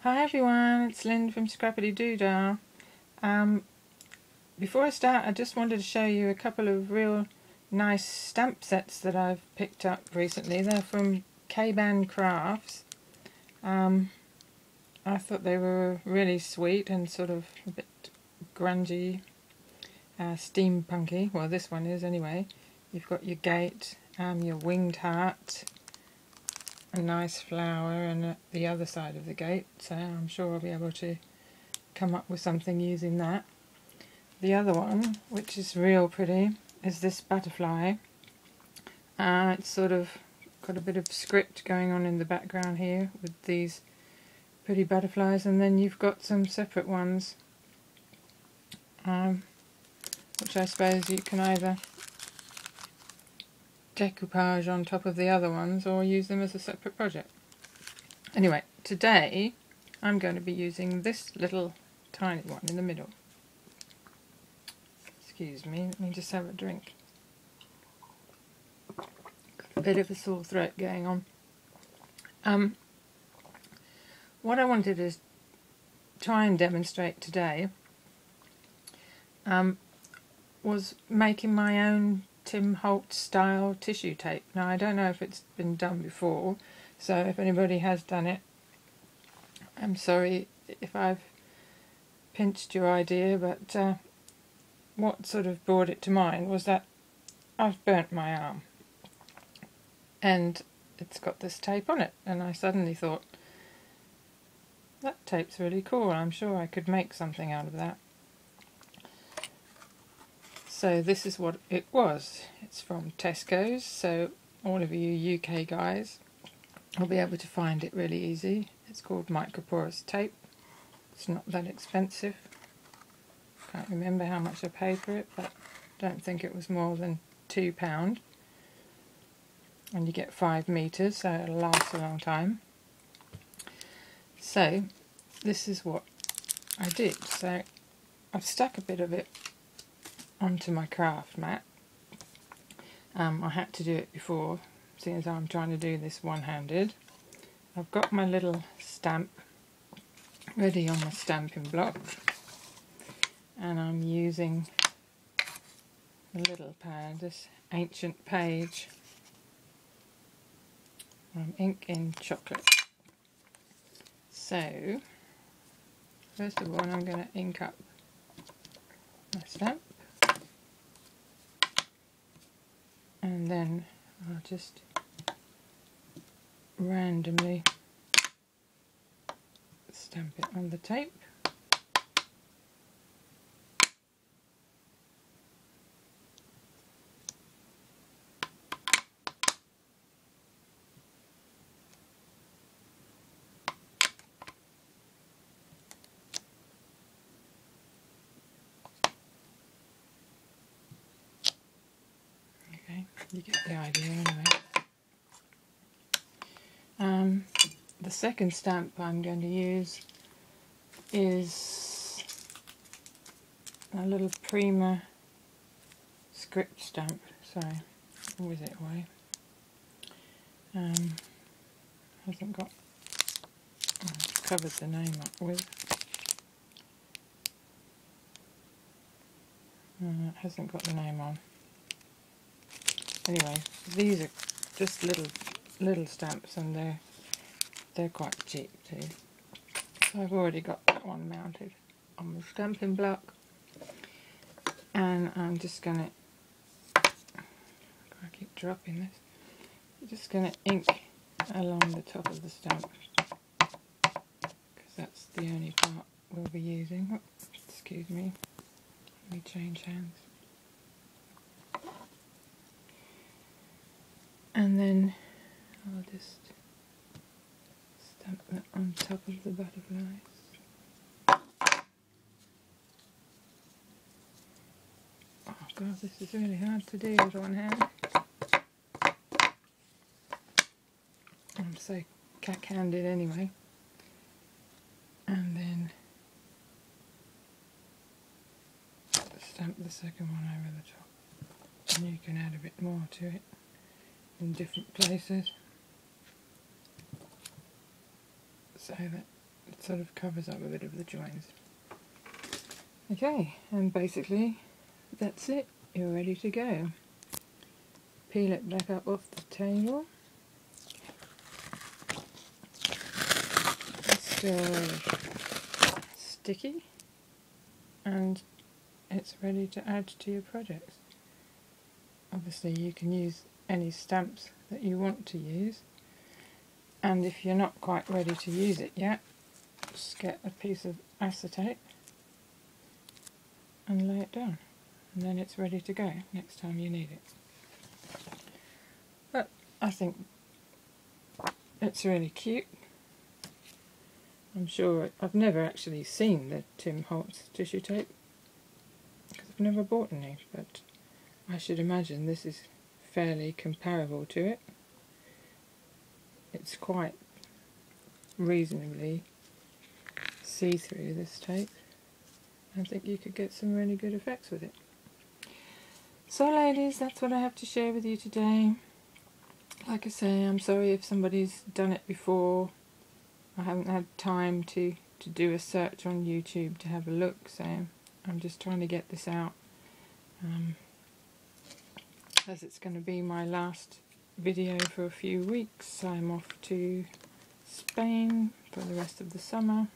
Hi everyone, it's Lynn from Scrappity Doodah. Before I start, I just wanted to show you a couple of real nice stamp sets that I've picked up recently. They're from K-Ban Crafts. I thought they were really sweet and sort of a bit grungy, steampunky. Well, this one is anyway. You've got your gate, your winged heart, a nice flower, and the other side of the gate, so I'm sure I'll be able to come up with something using that. The other one, which is real pretty, is this butterfly. It's sort of got a bit of script going on in the background here with these pretty butterflies, and then you've got some separate ones, which I suppose you can either decoupage on top of the other ones or use them as a separate project. Anyway, today I'm going to be using this little tiny one in the middle. Excuse me, let me just have a drink. Got a bit of a sore throat going on. What I wanted to try and demonstrate today was making my own Tim Holtz style tissue tape. Now, I don't know if it's been done before, so if anybody has done it, I'm sorry if I've pinched your idea, but what sort of brought it to mind was that I've burnt my arm and it's got this tape on it, and I suddenly thought, that tape's really cool, I'm sure I could make something out of that. So this is what it was. It's from Tesco's, so all of you UK guys will be able to find it really easy. It's called microporous tape. It's not that expensive. Can't remember how much I paid for it, but don't think it was more than £2. And you get 5 meters, so it'll last a long time. So this is what I did. So I've stuck a bit of it onto my craft mat. I had to do it before, seeing as I'm trying to do this one-handed. I've got my little stamp ready on my stamping block, and I'm using a little pad, this ancient page, ink in chocolate. So first of all, I'm going to ink up my stamp, and then I'll just randomly stamp it on the tape. Okay, you get the idea anyway. The second stamp I'm going to use is a little Prima script stamp. Sorry, whiz it away. Hasn't got, covered the name up with. It hasn't got the name on. Anyway, these are just little stamps, and they're quite cheap too. So I've already got that one mounted on the stamping block, and I'm just gonna, I keep dropping this, I'm just gonna ink along the top of the stamp, because that's the only part we'll be using. Oh, excuse me, let me change hands. And then I'll just stamp that on top of the butterflies. Oh god, this is really hard to do with one hand. I'm so cack-handed anyway. And then stamp the second one over the top. And you can add a bit more to it in different places, so that it sort of covers up a bit of the joins. Okay, and basically that's it. You're ready to go. Peel it back up off the table. It's still sticky and it's ready to add to your projects. Obviously you can use any stamps that you want to use, and if you're not quite ready to use it yet, just get a piece of acetate and lay it down, and then it's ready to go next time you need it. But I think it's really cute. I'm sure I've never actually seen the Tim Holtz tissue tape because I've never bought any, but I should imagine this is fairly comparable to it. It's quite reasonably see-through, this tape. I think you could get some really good effects with it. So ladies, that's what I have to share with you today. Like I say, I'm sorry if somebody's done it before. I haven't had time to do a search on YouTube to have a look, so I'm just trying to get this out. As it's going to be my last video for a few weeks. I'm off to Spain for the rest of the summer.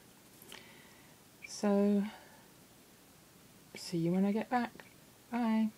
So, see you when I get back. Bye.